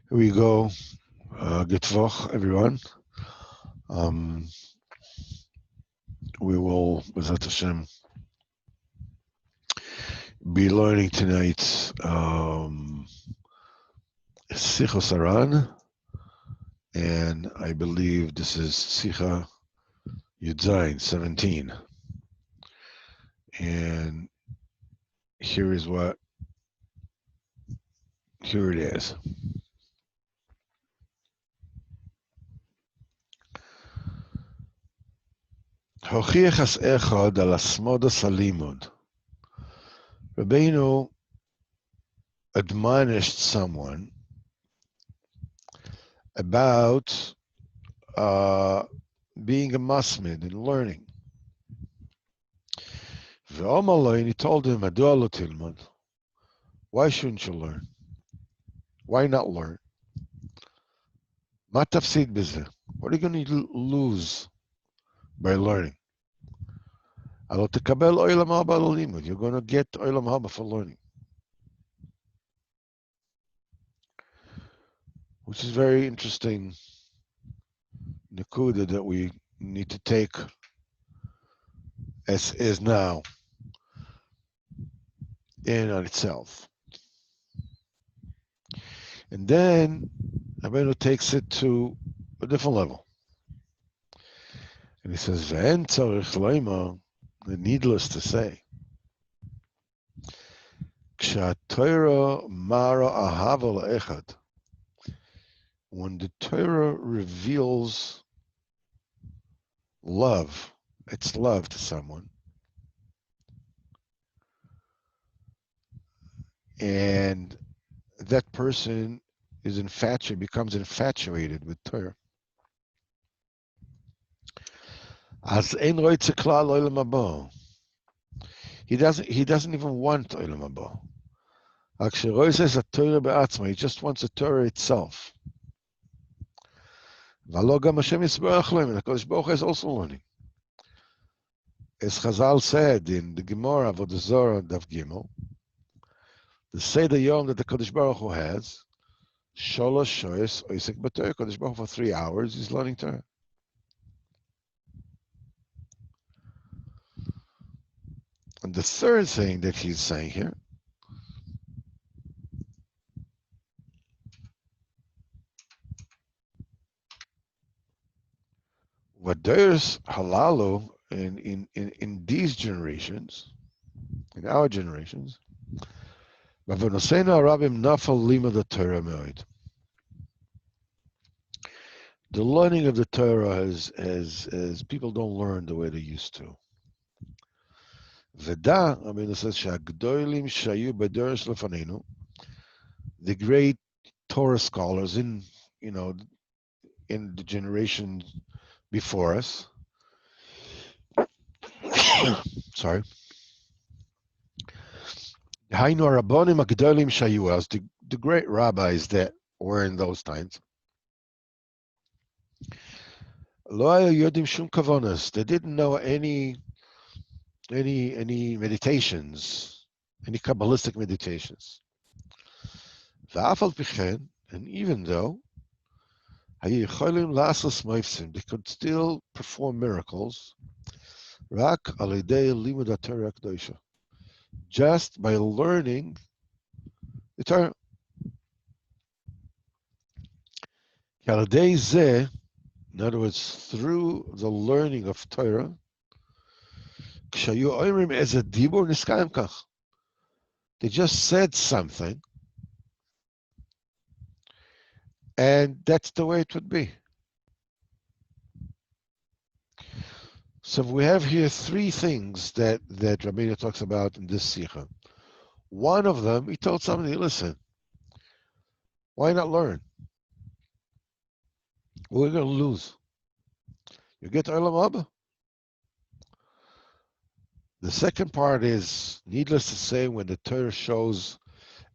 Here we go. Good Woch, everyone. Um, we will, B'ezrat Hashem, be learning tonight Sichos Haran, and I believe this is Sicha Yudzayin 17. And here is here it is. Hochiach as echad al asmodas halimud. Rabbeinu admonished someone about being a masmid and learning. And he told him, why shouldn't you learn? Why not learn? What are you going to lose by learning? You're going to get olam haba for learning, which is very interesting nekuda that we need to take as is now in on itself. And then Rabbeinu takes it to a different level. And he says, needless to say, when the Torah reveals love, it's love to someone, and that person is becomes infatuated with Torah. He doesn't even want olam haba. He just wants the Torah itself. And HaKadosh Baruch Hu is also learning. As Chazal said in the Gemara of the Zohar Daf Gimel, the Seder Yom that the Kadosh Baruch Hu has, Sholosh Shoyes Oisek B'Torah. Kadosh Baruch Hu for 3 hours he's learning Torah. And the third thing that he's saying here, what there's halalu in these generations, in our generations, the learning of the Torah as people don't learn the way they used to. Veda, Rabbeinu says, Shagdoilim shayu b'deresh lefanenu, the great Torah scholars in the generation before us. Sorry. Hainu Rabbonim Agdolim shayu, as the great rabbis that were in those times. Lo yodim shum kavonas. They didn't know any meditations, any Kabbalistic meditations. And even though they could still perform miracles, just by learning the Torah. In other words, through the learning of Torah, they just said something, and that's the way it would be. So we have here 3 things that Rabbeinu talks about in this Sikha. One of them, he told somebody, listen, why not learn? What are we going to lose? You get olam haba. The second part is, needless to say, when the Torah shows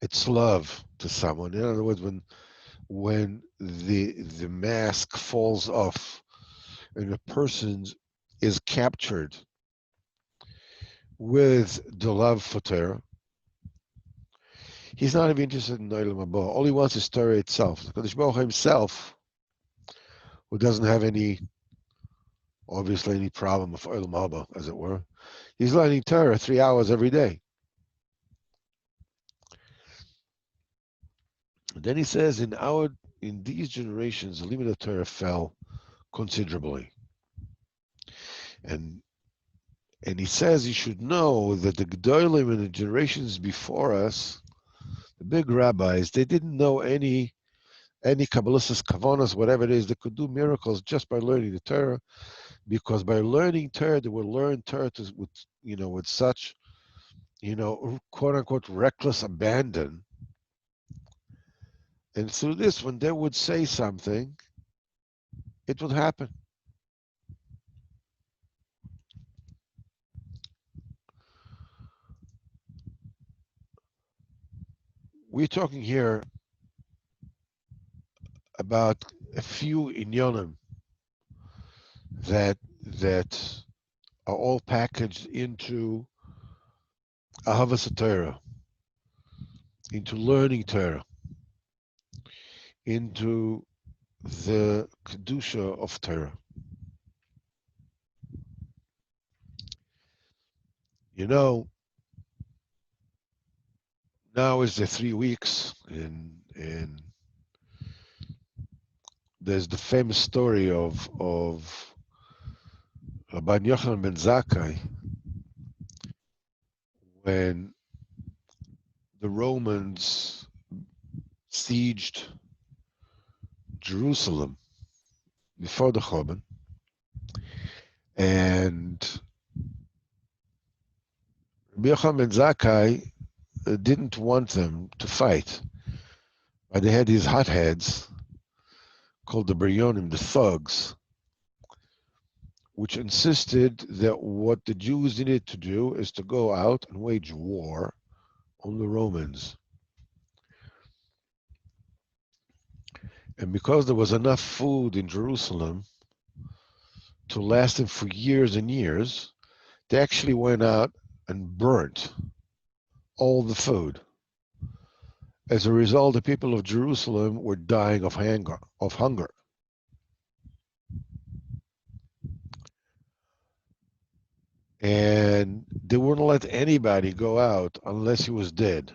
its love to someone. In other words, when the mask falls off and a person is captured with the love for Torah, He's not even interested in Olam Haba. All he wants is Torah itself. The Kodesh Baruch Hu himself, who doesn't have obviously any problem with Olam Haba, as it were, he's learning Torah 3 hours every day. And then he says, in these generations, the limit of Torah fell considerably. And he says you should know that the Gedolim in the generations before us, the big rabbis, they didn't know any Kabbalistic kavanas, whatever it is, they could do miracles just by learning the Torah, because by learning Torah, they would learn Torah with such, quote unquote, reckless abandon. And through this, when they would say something, it would happen. We're talking here about a few inyonim that are all packaged into Ahavas Torah, into learning Torah, into the Kedusha of Torah. Now is the 3 weeks, and there's the famous story of Rabban Yochanan ben Zakkai, when the Romans sieged Jerusalem before the Churban, and Rabbi Yochanan ben Zakkai didn't want them to fight, but they had these hotheads called the Biryonim, the thugs, which insisted that what the Jews needed to do is to go out and wage war on the Romans. And because there was enough food in Jerusalem to last them for years and years, they actually went out and burnt all the food. As a result, the people of Jerusalem were dying of hunger. And they wouldn't let anybody go out unless he was dead.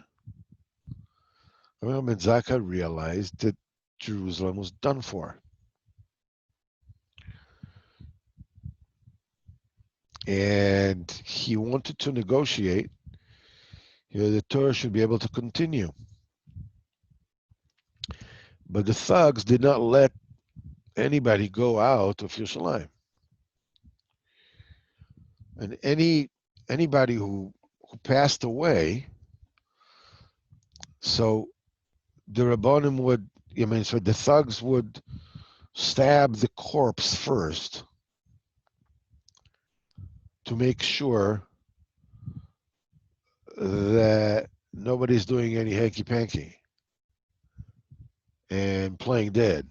Rabbi Zakkai realized that Jerusalem was done for. And he wanted to negotiate. The Torah should be able to continue. But the thugs did not let anybody go out of Yerushalayim. And anybody who passed away, so the Rabbanim so the thugs would stab the corpse first to make sure that nobody's doing any hanky-panky and playing dead,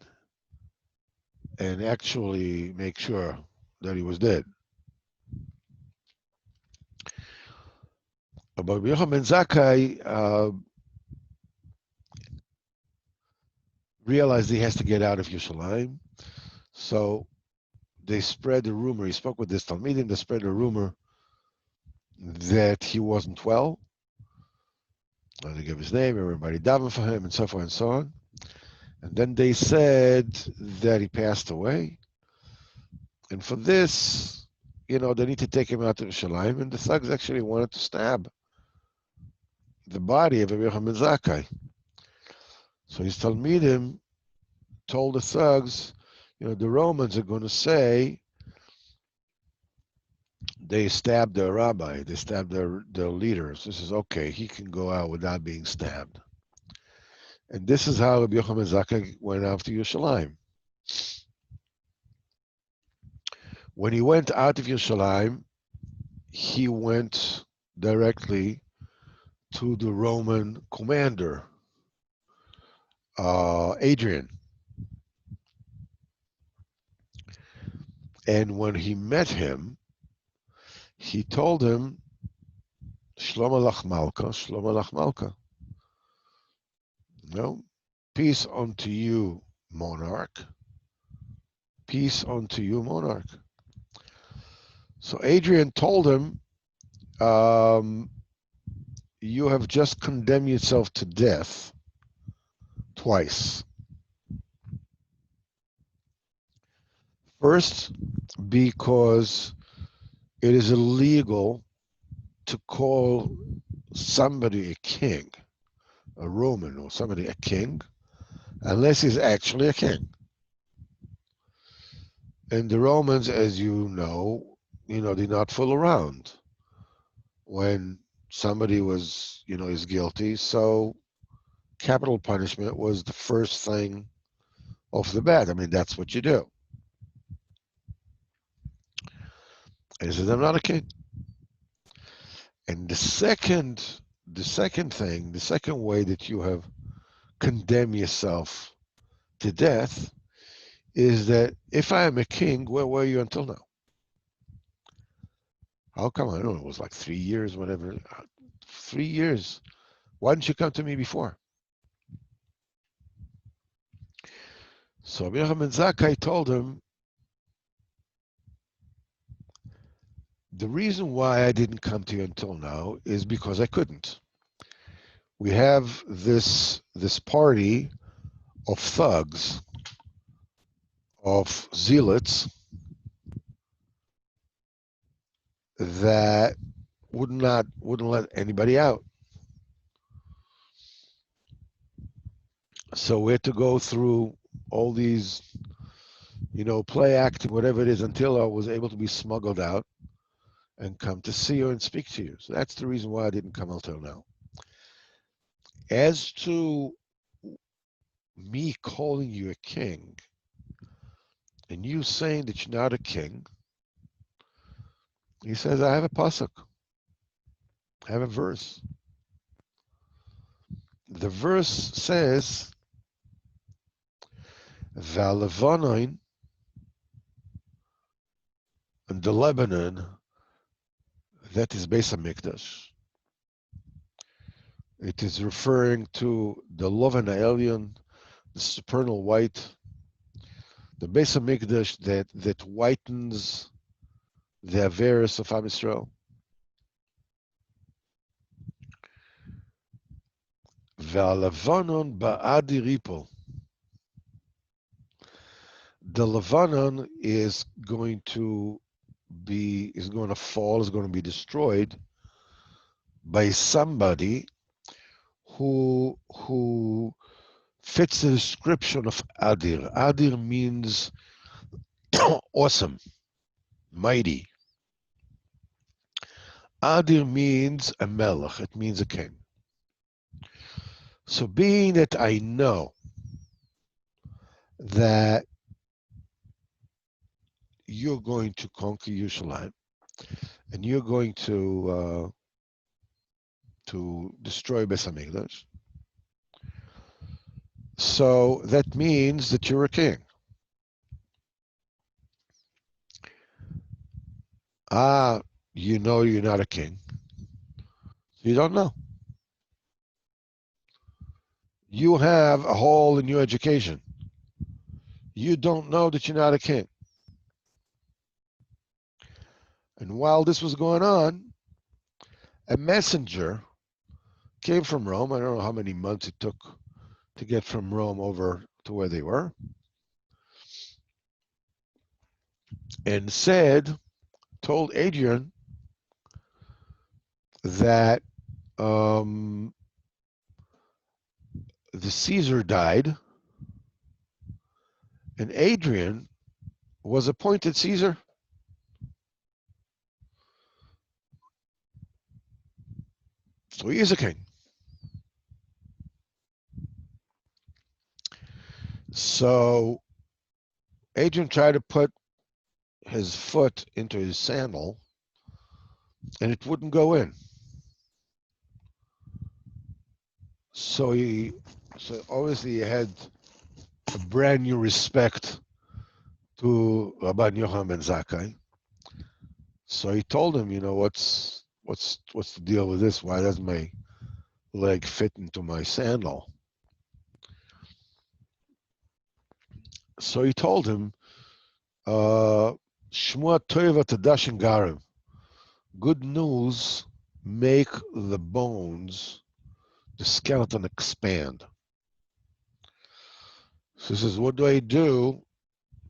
and actually make sure that he was dead. But Rabbi Yochanan ben Zakkai realized he has to get out of Yerushalayim, so they spread the rumor. He spoke with this Talmidim. They spread the rumor that he wasn't well. They gave his name. Everybody davened for him, and so forth and so on. And then they said that he passed away. And for this, they need to take him out to Yerushalayim. And the thugs actually wanted to stab the body of Rabbi Yochanan ben Zakkai. So his Talmidim told the thugs, the Romans are going to say they stabbed their rabbi, they stabbed their leaders. This is okay. He can go out without being stabbed. And this is how Rabbi Yochanan ben Zakkai went out to Yerushalayim. When he went out of Yerushalayim, he went directly to the Roman commander, Adrian. And when he met him, he told him, Shlom alach Malka, Shlom alach Malka. No, peace unto you, monarch. Peace unto you, monarch. So Adrian told him, you have just condemned yourself to death twice. First, because it is illegal to call somebody a king, a Roman or somebody a king, unless he's actually a king. And the Romans, as you know, did not fool around when somebody was, is guilty. So capital punishment was the first thing off the bat. I mean, that's what you do. And he says, I'm not a king. And the second way that you have condemned yourself to death is that if I am a king, where were you until now? How come? I don't know, it was like 3 years, whatever. 3 years. Why didn't you come to me before? So Rabbi Yochanan ben Zakkai told him, the reason why I didn't come to you until now is because I couldn't. We have this party of thugs, of zealots that wouldn't let anybody out. So we had to go through all these, play acting, whatever it is, until I was able to be smuggled out and come to see you and speak to you. So that's the reason why I didn't come until now. As to me calling you a king and you saying that you're not a king, he says, I have a pasuk. I have a verse. The verse says, Va'levanoin, and the Lebanon, that is Beis HaMikdash. It is referring to the Loven Elyon, the supernal white, the Beis HaMikdash that whitens the Averis of Am Yisrael. Ve'alavanon ba'adi ripol. The Lebanon is going to fall, is going to be destroyed by somebody who fits the description of Adir. Adir means awesome, mighty. Adir means a melech, it means a king. So being that I know that you're going to conquer Yerushalayim and you're going to destroy Beis HaMikdash, so that means that you're a king. You know you're not a king. You don't know. You have a hole in your education. You don't know that you're not a king. And while this was going on, a messenger came from Rome. I don't know how many months it took to get from Rome over to where they were. And told Adrian that the Caesar died, and Adrian was appointed Caesar. So he is a king. So Adrian tried to put his foot into his sandal, and it wouldn't go in. So obviously he had a brand new respect to Rabban Yochanan ben Zakkai. So he told him, what's the deal with this? Why doesn't my leg fit into my sandal? So he told him, Shmua Tova Tadashin Garim. Good news, make the bones, the skeleton expand. So he says, what do I do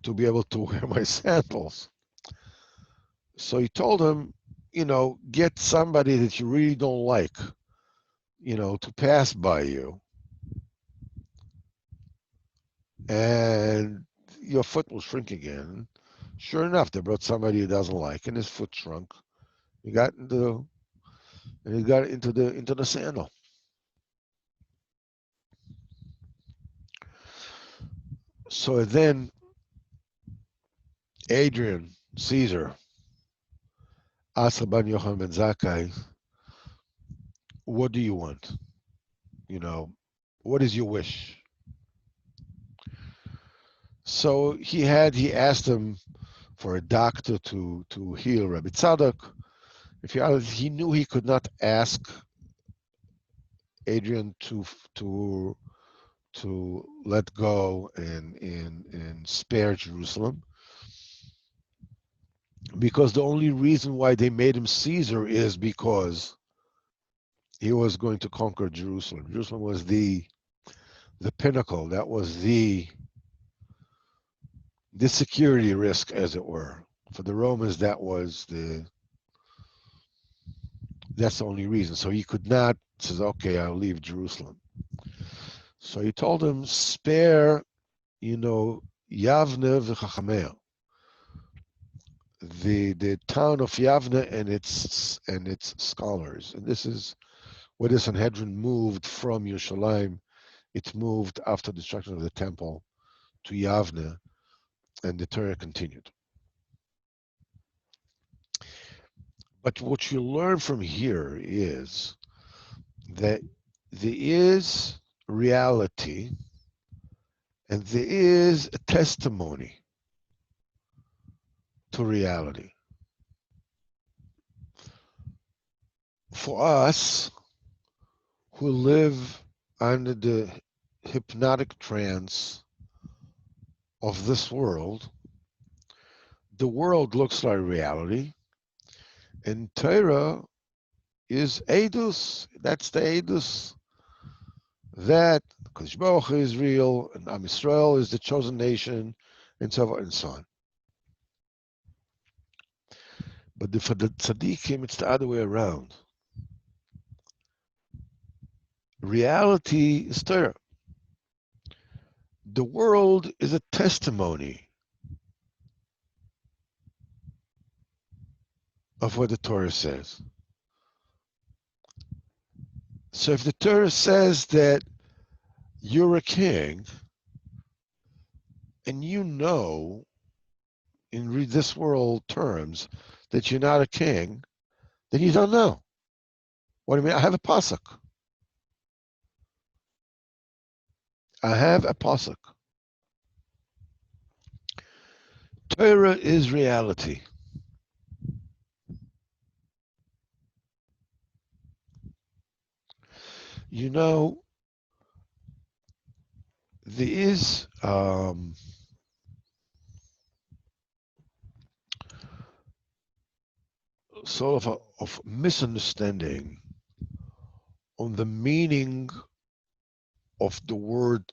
to be able to wear my sandals? So he told him, get somebody that you really don't like, to pass by you. And your foot will shrink again. Sure enough, they brought somebody he doesn't like, and his foot shrunk. He got into the sandal. So then Adrian, Caesar, asked Rabban Yochanan ben Zakkai, what do you want? What is your wish? So he asked him for a doctor to heal Rabbi Tzadok. He knew he could not ask Adrian to let go and spare Jerusalem, because the only reason why they made him Caesar is because he was going to conquer Jerusalem. Jerusalem was the pinnacle. That was the security risk, as it were. For the Romans, that's the only reason. So he could not, says, okay, I'll leave Jerusalem. So he told him, spare, Yavne v'chachamea, the town of Yavne and its scholars. And this is where the Sanhedrin moved from Yerushalayim. It moved after the destruction of the temple to Yavne, and the Torah continued. But what you learn from here is that there is reality and there is a testimony to reality. For us who live under the hypnotic trance of this world, the world looks like reality, and Torah is Eidus. That's the Eidus that Kodesh Baruch Hu is real, and Am Yisrael is the chosen nation, and so on and so on. But for the tzaddikim, it's the other way around. Reality is Torah. The world is a testimony of what the Torah says. So if the Torah says that you're a king, and in this world terms, that you're not a king, then you don't know. What do you mean? I have a pasuk. I have a pasuk. Torah is reality. There is sort of misunderstanding on the meaning of the word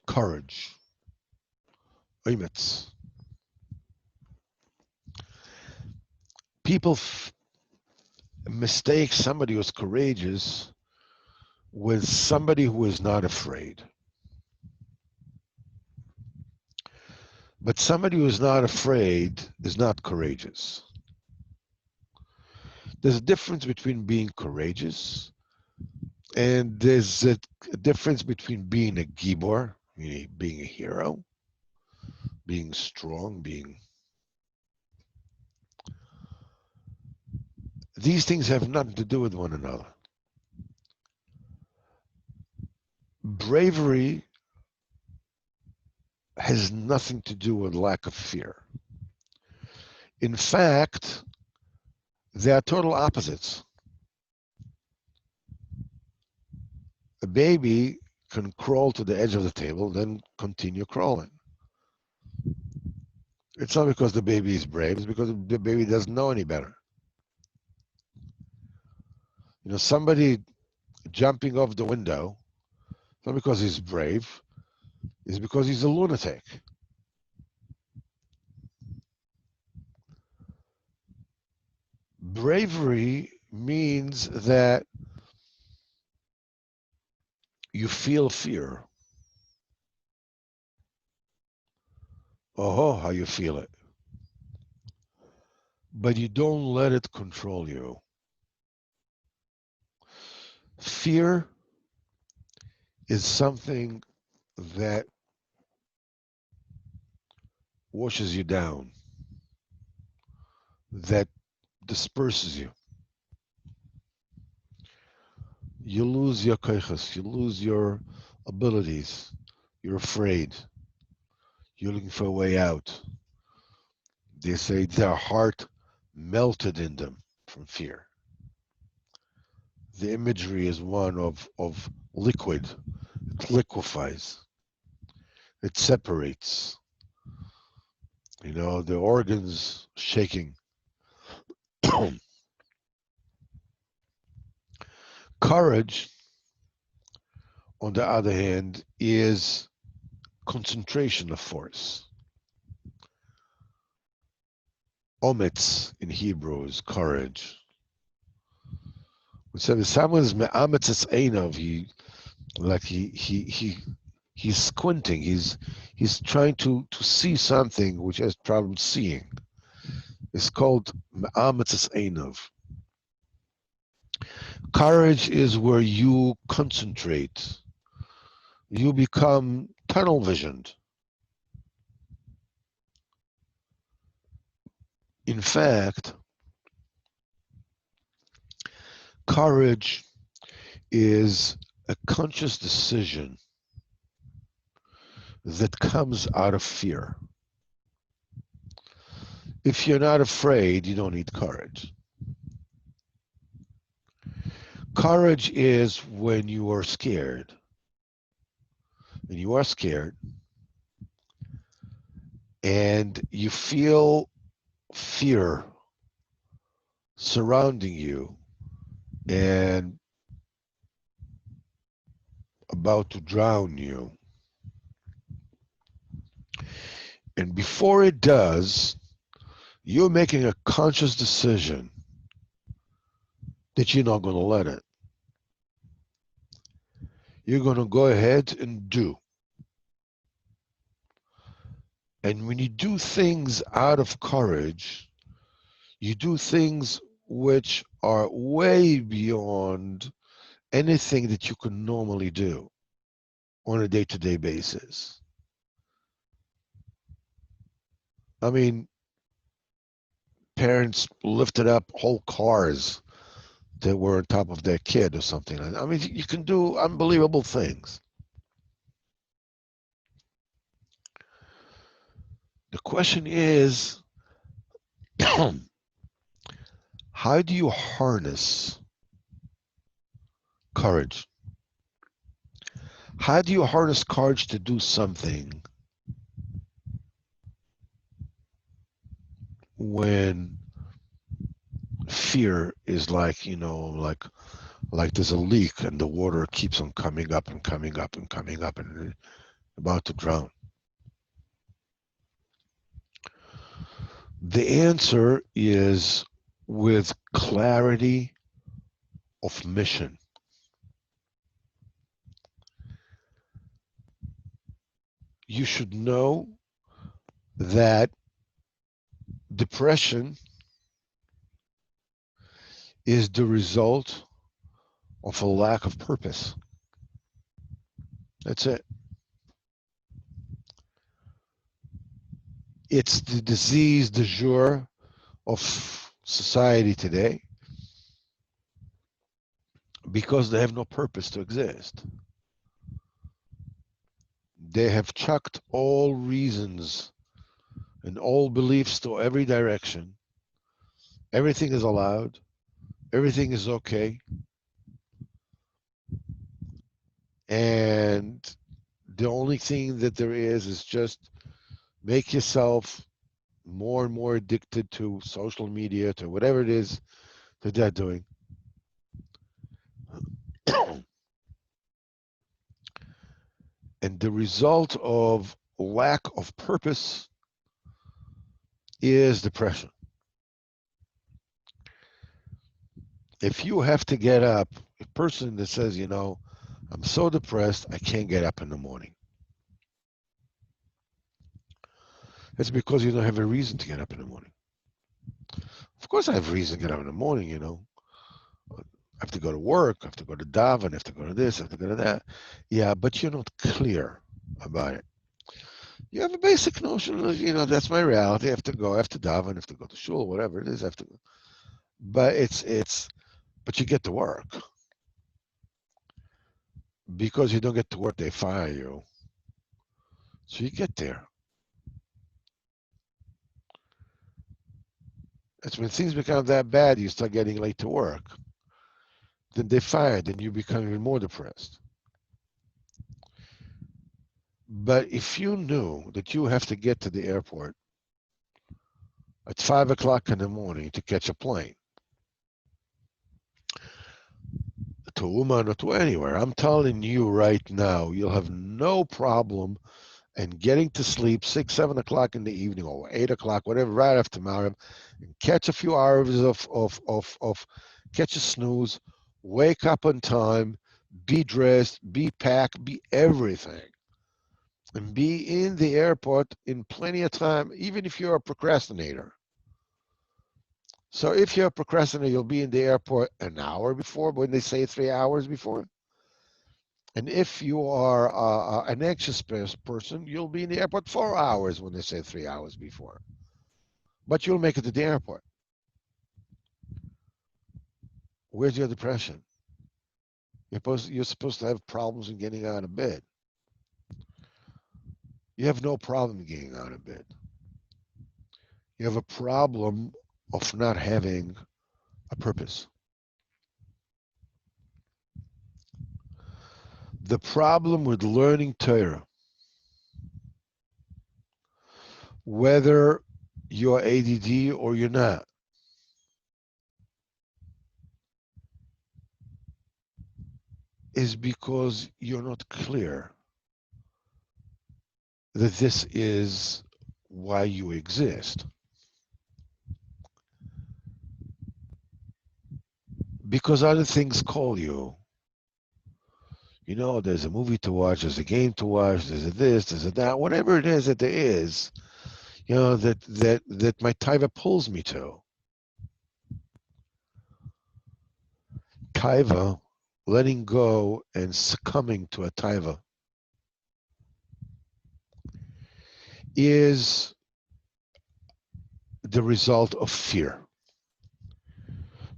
courage. Oimetz. People mistake somebody who's courageous with somebody who is not afraid. But somebody who is not afraid is not courageous. There's a difference between being courageous, and there's a difference between being a gibor, meaning being a hero, being strong, These things have nothing to do with one another. Bravery has nothing to do with lack of fear. In fact, they are total opposites. A baby can crawl to the edge of the table, then continue crawling. It's not because the baby is brave, it's because the baby doesn't know any better. Somebody jumping off the window, not because he's brave, it's because he's a lunatic. Bravery means that you feel fear. Oh, how you feel it. But you don't let it control you. Fear is something that washes you down, that disperses you. You lose your koiches, you lose your abilities. You're afraid. You're looking for a way out. They say their heart melted in them from fear. The imagery is one of liquid. It liquefies. It separates. The organs shaking. Courage, on the other hand, is concentration of force. Ometz in Hebrew is courage. We said if someone is me'ametz es einov, he's squinting. He's trying to see something which has trouble seeing. It's called me'ametz es einov. Courage is where you concentrate. You become tunnel visioned. In fact, courage is a conscious decision that comes out of fear. If you're not afraid, you don't need courage. Courage is when you are scared. And you are scared, and you feel fear surrounding you and about to drown you. And before it does, you're making a conscious decision that you're not going to let it. You're going to go ahead and do. And when you do things out of courage, you do things which are way beyond anything that you can normally do on a day-to-day basis. I mean, parents lifted up whole cars that were on top of their kid or something. I mean, you can do unbelievable things. The question is, how do you harness courage? How do you harness courage to do something when fear is like there's a leak and the water keeps on coming up and coming up and coming up and about to drown? The answer is with clarity of mission. You should know that depression is the result of a lack of purpose. That's it. It's the disease du jour of society today because they have no purpose to exist. They have chucked all reasons and all beliefs to every direction. Everything is allowed. Everything is okay. And the only thing that there is just make yourself more and more addicted to social media, to whatever it is that they're doing. And the result of lack of purpose is depression. If you have to get up, a person that says, I'm so depressed, I can't get up in the morning. It's because you don't have a reason to get up in the morning. Of course, I have reason to get up in the morning, I have to go to work, I have to go to daven, I have to go to this, I have to go to that. Yeah, but you're not clear about it. You have a basic notion of, that's my reality. I have to go, I have to daven, I have to go to shul, whatever it is, I have to go. But but you get to work. Because you don't get to work, they fire you. So you get there. It's when things become that bad, you start getting late to work. Then they fire, then you become even more depressed. But if you knew that you have to get to the airport at 5 o'clock in the morning to catch a plane to Uman or to anywhere, I'm telling you right now, you'll have no problem in getting to sleep 6, 7 o'clock in the evening or 8 o'clock, whatever, right after Maghrib, and catch a few hours of catch a snooze, wake up on time, be dressed, be packed, be everything. And be in the airport in plenty of time, even if you're a procrastinator. So if you're a procrastinator, you'll be in the airport an hour before, when they say 3 hours before. And if you are an anxious person, you'll be in the airport 4 hours when they say 3 hours before. But you'll make it to the airport. Where's your depression? You're supposed to have problems in getting out of bed. You have no problem getting out of bed. You have a problem of not having a purpose. The problem with learning Torah, whether you're ADD or you're not, is because you're not clear that this is why you exist. Because other things call you. There's a movie to watch, there's a game to watch, there's a this, there's a that, whatever it is that there is, that my taiva pulls me to. Taiva, letting go and succumbing to a taiva, is the result of fear.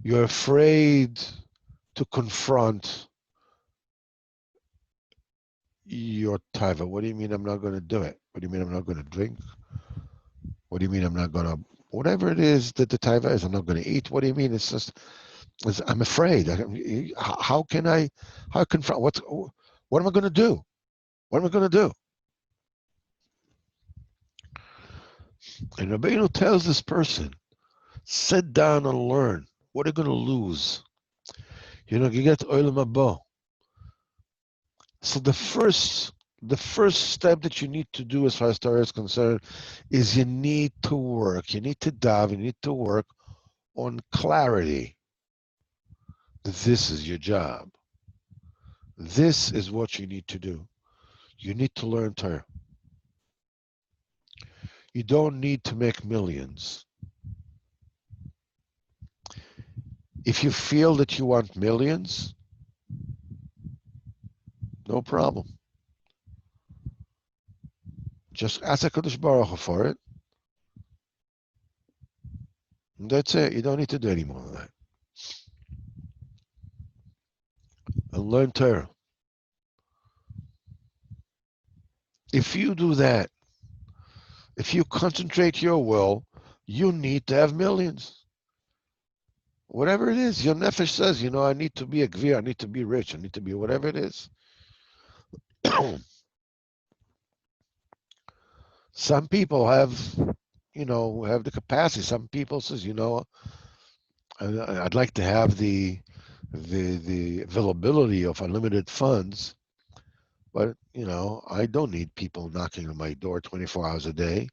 You're afraid to confront your taiva. What do you mean I'm not going to do it? What do you mean I'm not going to drink? What do you mean I'm not going to, whatever it is that the taiva is, I'm not going to eat? What do you mean? It's just, I'm afraid. How can I confront, what am I going to do? What am I going to do? And Rabbeinu tells this person, sit down and learn. What are you going to lose? You get olam haba. So the first step that you need to do as far as Torah is concerned is you need to work. You need to dive. You need to work on clarity. This is your job. This is what you need to do. You need to learn Torah. You don't need to make millions. If you feel that you want millions, no problem. Just ask HaKadosh Baruch Hu for it. And that's it. You don't need to do any more than that. And learn Torah. If you do that, if you concentrate your will, you need to have millions. Whatever it is, your nefesh says, I need to be a gvir, I need to be rich, I need to be whatever it is. Some people have have the capacity. Some people says, I'd like to have the availability of unlimited funds, but I don't need people knocking on my door 24 hours a day.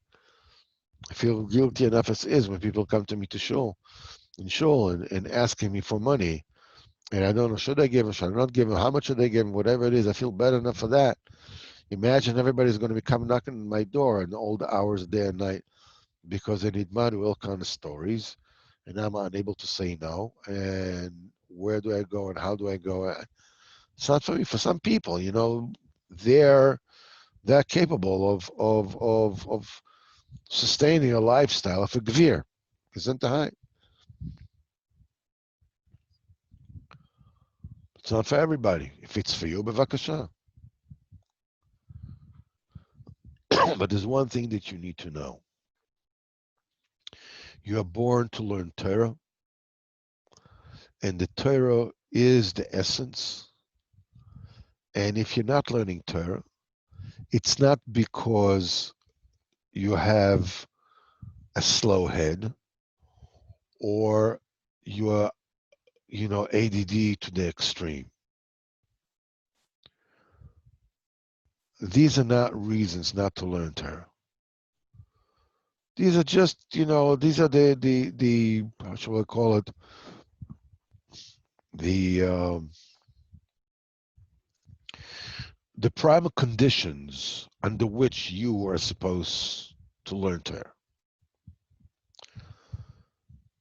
I feel guilty enough as is when people come to me to shul and asking me for money, and I don't know, should I give them, should I not give them, how much should they give them, whatever it is. I feel bad enough for that. Imagine everybody's going to be coming knocking on my door in all the hours, day and night, because they need money, all kind of stories, and I'm unable to say no. And where do I go and how do I go? It's not for me. For some people, they're they're capable of sustaining a lifestyle of a gvir. Isn't high? It's not for everybody. If it's for you, bevakasha. But there's one thing that you need to know. You are born to learn Torah, and the Torah is the essence. And if you're not learning Torah, it's not because you have a slow head or you are, ADD to the extreme. These are not reasons not to learn Torah. These are just, these are the how shall I call it, the the primal conditions under which you are supposed to learn Torah.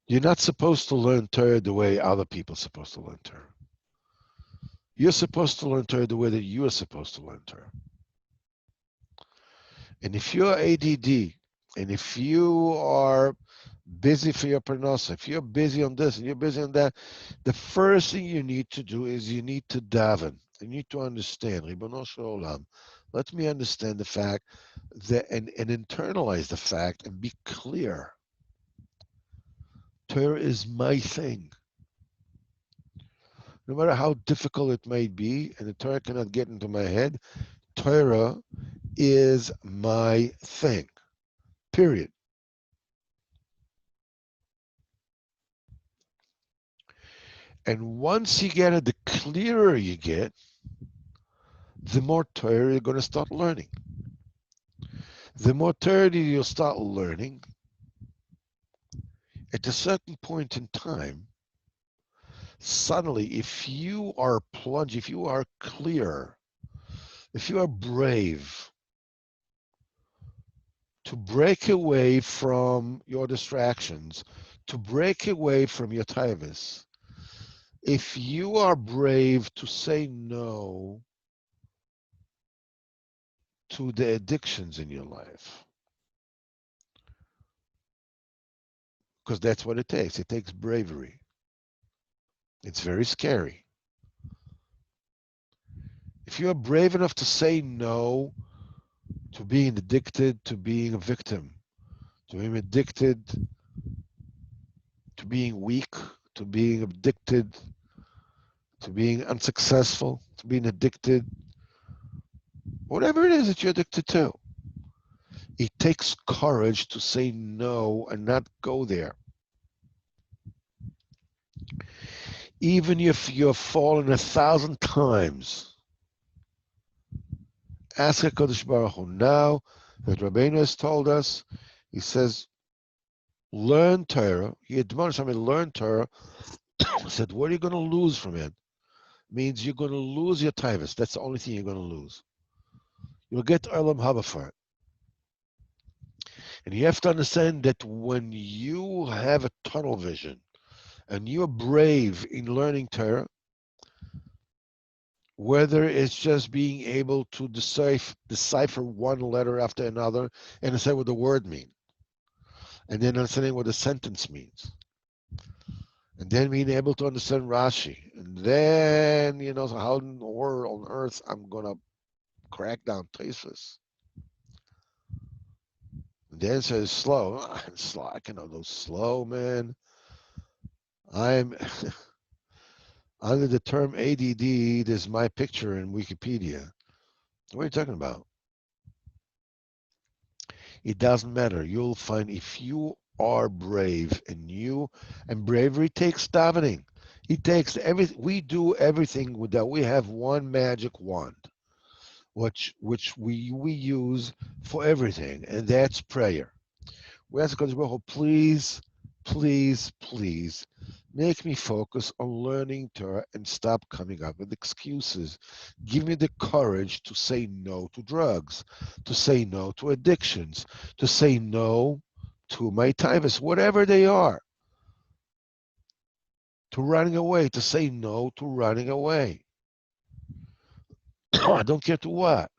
You're not supposed to learn Torah the way other people are supposed to learn Torah. You're supposed to learn Torah the way that you are supposed to learn Torah. And if you're ADD, and if you are busy for your parnasa, if you're busy on this and you're busy on that, the first thing you need to do is you need to daven. You need to understand, Ribono Shel Olam, let me understand the fact that and internalize the fact and be clear. Torah is my thing. No matter how difficult it may be, and the Torah cannot get into my head, Torah is my thing. Period. And once you get it, the clearer you get, the more Torah you're going to start learning. The more Torah you'll start learning, at a certain point in time, suddenly, if you are plunged, if you are clear, if you are brave to break away from your distractions, to break away from your taivas, if you are brave to say no to the addictions in your life, because that's what it takes. It takes bravery. It's very scary. If you're brave enough to say no to being addicted, to being a victim, to being addicted, to being weak, to being addicted, to being unsuccessful, to being addicted, whatever it is that you're addicted to, it takes courage to say no and not go there. Even if you've fallen 1,000 times, ask HaKadosh Baruch Hu. Now that Rabbeinu has told us, he says, learn Torah. He admonished me, learn Torah. He said, what are you going to lose from it? Means you're going to lose your taivas. That's the only thing you're going to lose. You'll get Olam Haba for it. And you have to understand that when you have a tunnel vision and you're brave in learning Torah, whether it's just being able to decipher one letter after another and understand what the word means, and then understanding what the sentence means, and then being able to understand Rashi, and then, so how in the world on earth I'm going to crack down Tosfos. And the answer is slow. Slow. I cannot go slow, man. I'm under the term ADD. There's my picture in Wikipedia. What are you talking about? It doesn't matter. You'll find if you are brave and bravery takes davening. It takes everything. We do everything with that. We have one magic wand, which we use for everything, and that's prayer. We ask Kodesh Baruch Hu, please, please, please, make me focus on learning Torah and stop coming up with excuses. Give me the courage to say no to drugs, to say no to addictions, to say no to my tivus, whatever they are, to running away, to say no to running away. I don't care to what.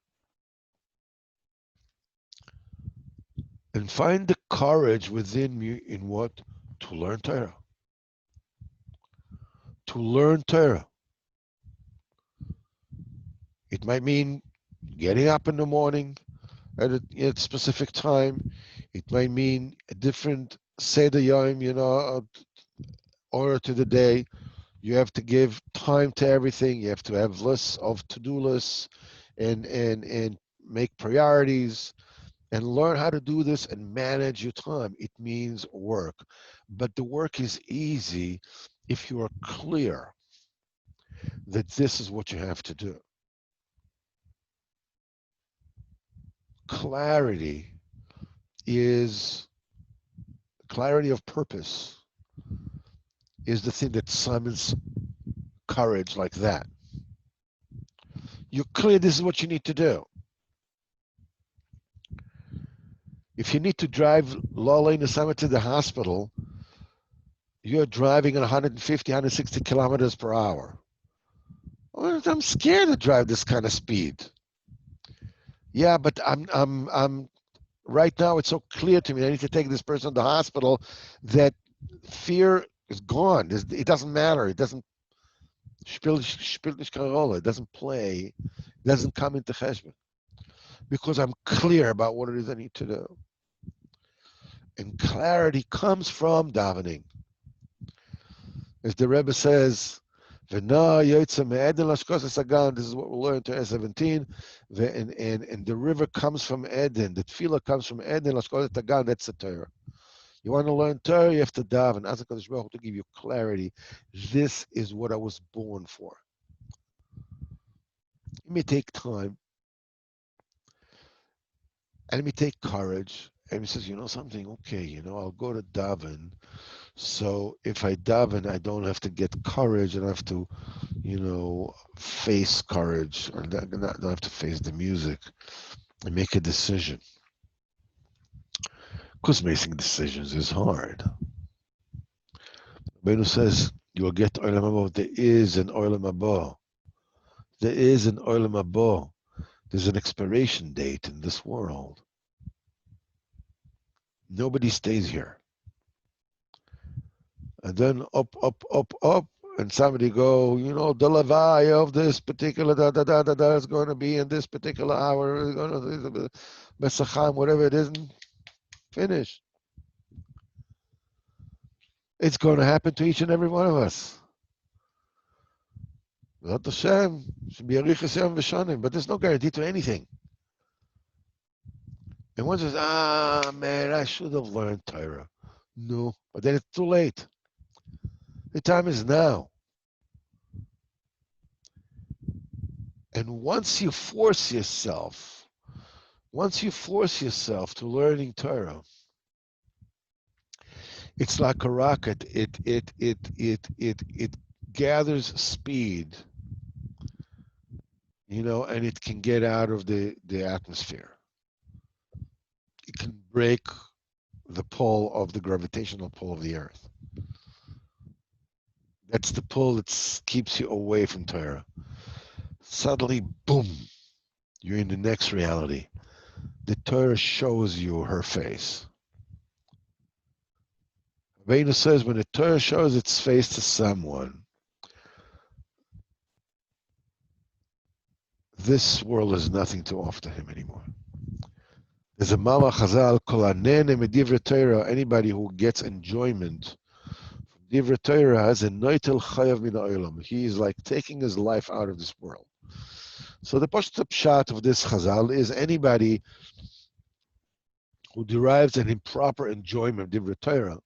And find the courage within me in what? To learn Torah. To learn Torah. It might mean getting up in the morning at a specific time. It might mean a different Seder Yom, order to the day. You have to give time to everything. You have to have lists of to-do lists and make priorities and learn how to do this and manage your time. It means work. But the work is easy if you are clear that this is what you have to do. Clarity of purpose is the thing that summons courage like that. You're clear this is what you need to do. If you need to drive Lola Nesama to the hospital, you're driving at 150, 160 kilometers per hour. Well, I'm scared to drive this kind of speed. Yeah, but I'm right now it's so clear to me I need to take this person to the hospital that fear is gone. It doesn't matter. It doesn't it doesn't play. It doesn't come into cheshbon because I'm clear about what it is I need to do. And clarity comes from davening. As the Rebbe says, this is what we'll learn to 17. And the river comes from Eden. The tefillah comes from Eden. That's the Torah. You want to learn Torah, you have to daven. Ask HaKadosh Baruch Hu to give you clarity. This is what I was born for. It may take time. And it may take courage. And he says, you know something? Okay, I'll go to daven. So if I daven, I don't have to get courage. I don't have to, face courage. Or don't have to face the music and make a decision. Because making decisions is hard. Benu says, you will get Olam Haba. There is an Olam Haba. There is an Olam Haba. There's an expiration date in this world. Nobody stays here. And then up, and somebody go, the Levai of this particular da is going to be in this particular hour, Besacham, whatever it is, finish. It's going to happen to each and every one of us. Not Hashem, should be Arichas Yom V'Shanim, but there's no guarantee to anything. And one says, man, I should have learned Torah. No, but then it's too late. The time is now. And once you force yourself to learning Torah, it's like a rocket. It gathers speed, and it can get out of the atmosphere. It can break the pull of the gravitational pull of the earth. That's the pull that keeps you away from Torah. Suddenly, boom, you're in the next reality. The Torah shows you her face. Rabbeinu says when the Torah shows its face to someone, this world has nothing to offer to him anymore. There's a Mala Chazal, Kol hanene medivrei Torah, anybody who gets enjoyment from divrei Torah has a noitel chayav min ha'olam. He is like taking his life out of this world. So the pshat of this Chazal is anybody who derives an improper enjoyment of the Torah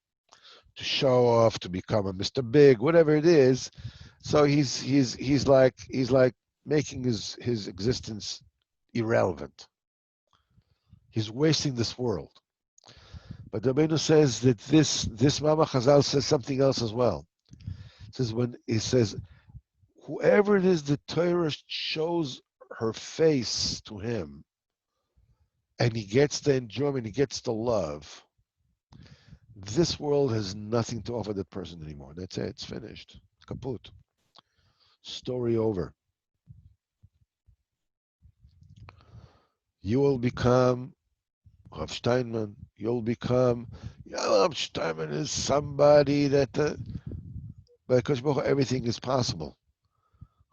to show off, to become a Mr. Big, whatever it is. So he's like making his existence irrelevant. He's wasting this world. But the Rabbeinu says that this Mama Chazal says something else as well. It says when he says, whoever it is the Torah shows her face to him, and he gets the enjoyment, he gets the love, this world has nothing to offer that person anymore. That's it. It's finished. It's kaput. Story over. You will become Rav Steinman. You'll become, Rav Steinman is somebody that, by Kosh Baruch Hu, everything is possible.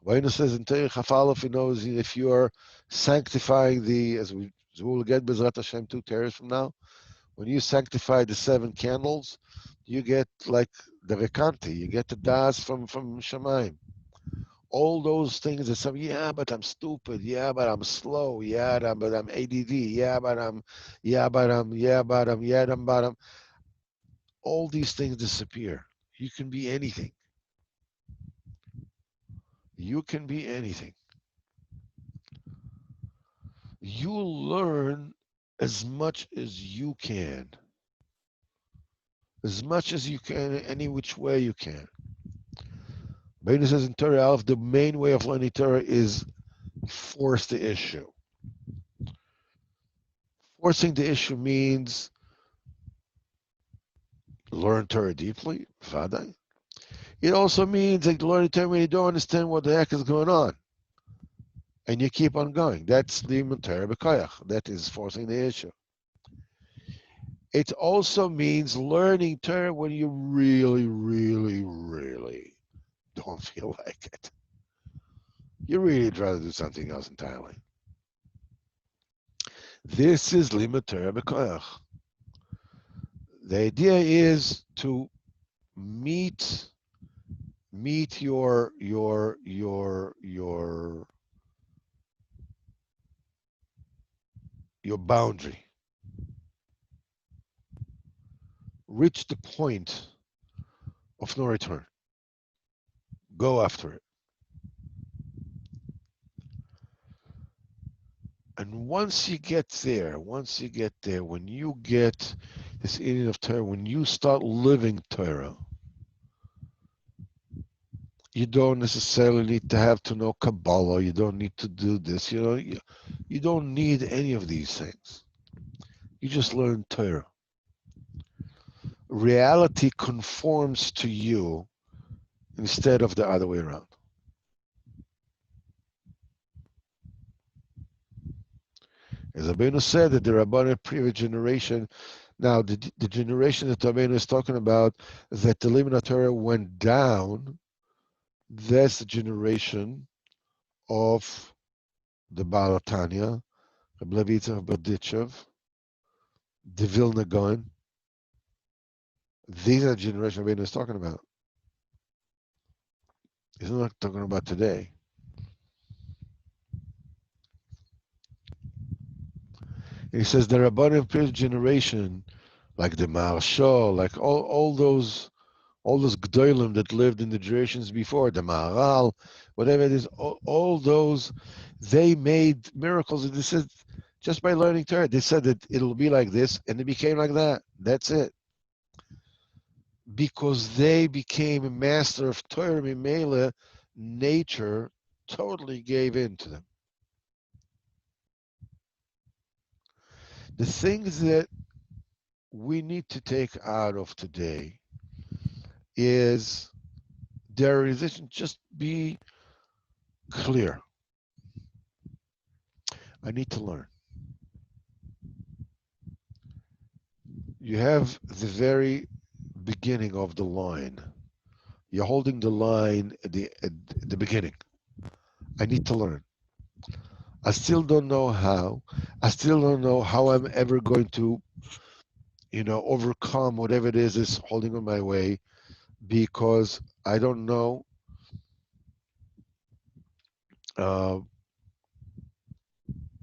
Rabbeinu says in Torah Chafalef, he knows if you are sanctifying as we will get Bezrat Hashem 2 Torahs from now, when you sanctify the 7 candles, you get like the Rekanti, you get the Das from Shemaim. All those things that some, yeah, but I'm stupid, yeah, but I'm slow, yeah, but I'm ADD, yeah, but I'm. All these things disappear. You can be anything. You can be anything. You learn as much as you can. As much as you can, any which way you can. Beit says in Torah Aleph, the main way of learning Torah is force the issue. Forcing the issue means learn Torah deeply, Vadai. It also means that learning Torah when you don't understand what the heck is going on. And you keep on going. That's Limud Torah B'Koyach. That is forcing the issue. It also means learning Torah when you really, really, really don't feel like it. You really try to do something else entirely. This is Limud Torah B'Koyach. The idea is to meet your boundary. Reach the point of no return. Go after it. And once you get there, when you get this eating of Torah, when you start living Torah, you don't necessarily need to have to know Kabbalah. You don't need to do this. You don't need any of these things. You just learn Torah. Reality conforms to you instead of the other way around. As Rabbeinu said that the Rabbanic previous generation, now the generation that Rabbeinu is talking about, that the Limud Torah went down, that's the generation of the Baal Tanya, Reb Levitza of Berdichev, the Vilna Gaon. These are the generation Rabbeinu is talking about. He's not talking about today. And he says the Rabbanic previous generation, like the Maharshal, like all those Gdolim that lived in the generations before, the Maharal, whatever it is, all those, they made miracles. And they said, just by learning Torah, they said that it'll be like this, and it became like that. That's it. Because they became a master of Torah, Mimela, nature totally gave in to them. The things that we need to take out of today is their realization, just be clear. I need to learn. You have the very beginning of the line. You're holding the line at the beginning. I need to learn. I still don't know how. I still don't know how I'm ever going to, overcome whatever it is holding on my way, because I don't know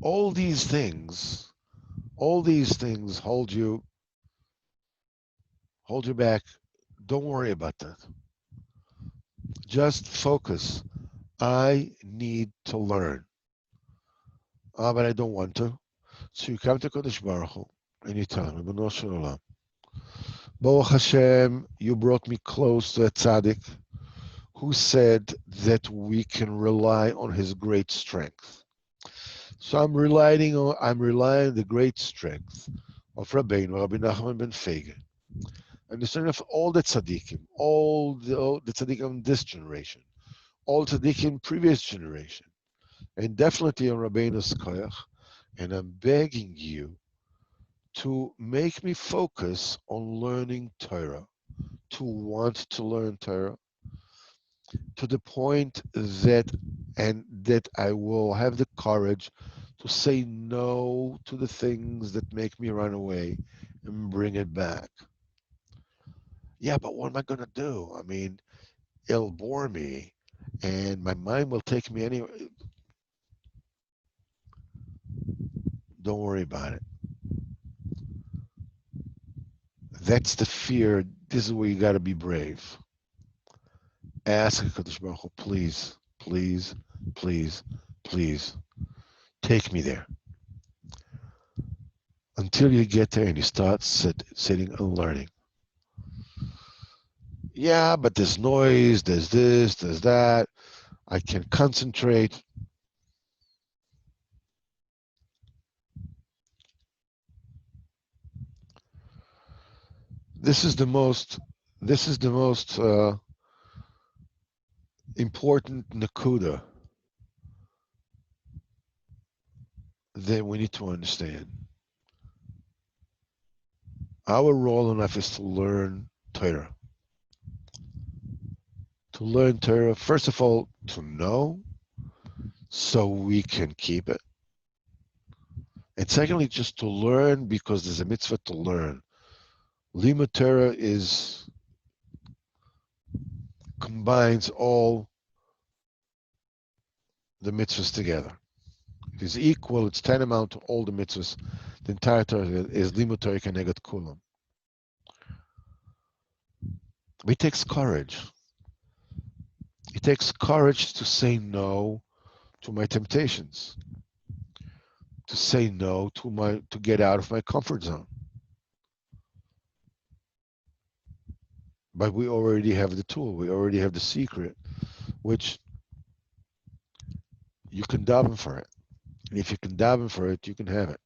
all these things All these things hold you back. Don't worry about that. Just focus. I need to learn. But I don't want to. So you come to Kodesh Baruch Hu and you tell him, Ribbono Shel Olam, Baruch Hashem, you brought me close to a tzaddik who said that we can rely on his great strength. So I'm relying on the great strength of Rabbeinu, Rabbi Nachman ben Fege, and the strength of all the tzaddikim, all the tzaddikim in this generation, all tzaddikim previous generation, and definitely on Rabbeinu's koyach. And I'm begging you to make me focus on learning Torah, to want to learn Torah, to the point that I will have the courage to say no to the things that make me run away and bring it back. Yeah, but what am I going to do? I mean, it'll bore me and my mind will take me anywhere. Don't worry about it. That's the fear. This is where you got to be brave. Ask HaKadosh Baruch Hu, please, please, please, please, take me there. Until you get there and you start sitting and learning. Yeah, but there's noise, there's this, there's that. I can concentrate. This is the most important nakuda that we need to understand. Our role in life is to learn Torah. To learn Torah, first of all, to know so we can keep it. And secondly, just to learn because there's a mitzvah to learn. Limud Torah combines all the mitzvahs together. It is equal, it's tantamount to all the mitzvahs. The entire Torah is Limud Torah Kenegat Kulam. It takes courage. It takes courage to say no to my temptations, to say no to get out of my comfort zone. But we already have the tool. We already have the secret, which you can daven for it. And if you can daven for it, you can have it.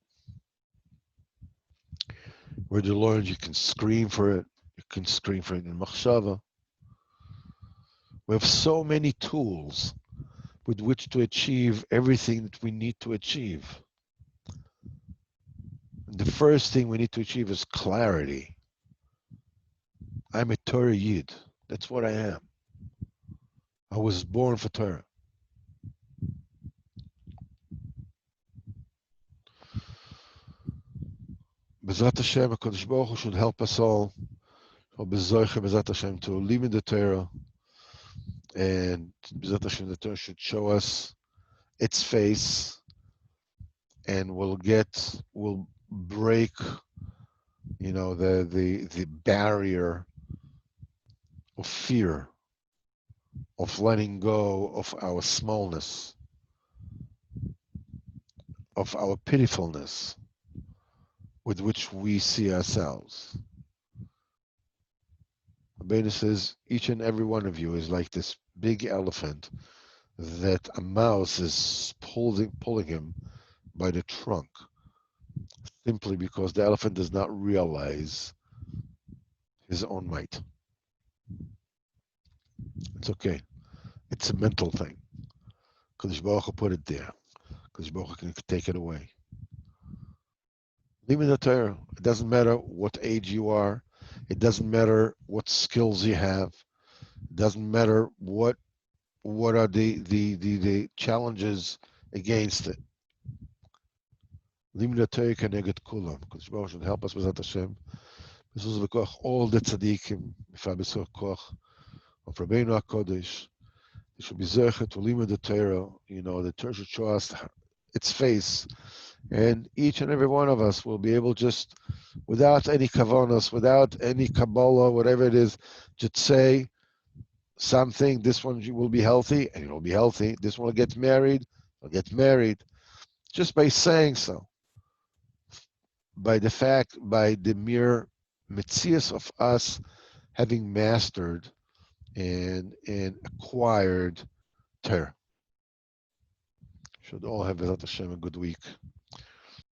Where you learn, you can scream for it. You can scream for it in machshava. We have so many tools with which to achieve everything that we need to achieve. The first thing we need to achieve is clarity. I'm a Torah Yid. That's what I am. I was born for Torah. B'ezrat Hashem, HaKadosh Baruch Hu should help us all. B'ezrat Hashem to live in the Torah. And B'ezrat Hashem, the Torah should show us its face and we'll break, the barrier of fear, of letting go of our smallness, of our pitifulness with which we see ourselves. Rabbeinu says each and every one of you is like this big elephant that a mouse is pulling him by the trunk, simply because the elephant does not realize his own might. It's okay. It's a mental thing. Kadosh Baruch Hu put it there. Kadosh Baruch Hu can take it away. Leave in the Torah. It doesn't matter what age you are. It doesn't matter what skills you have. It doesn't matter what are the challenges against it. Leave in the Torah kenegat kulam. Kadosh Baruch Hu should help us with Hashem. This is all the tzaddikim, b'fabisur koch of Rabbeinu HaKodesh. It should be zechet to limud the Torah. The Torah should show us its face, And each and every one of us will be able, just without any kavanos, without any Kabbalah, whatever it is, just say something. This one will be healthy, and it'll be healthy. This one will get married, will get married. Just by saying so, by the mere mitzias of us having mastered and acquired Torah. Should all have, Bezat Hashem, a good week.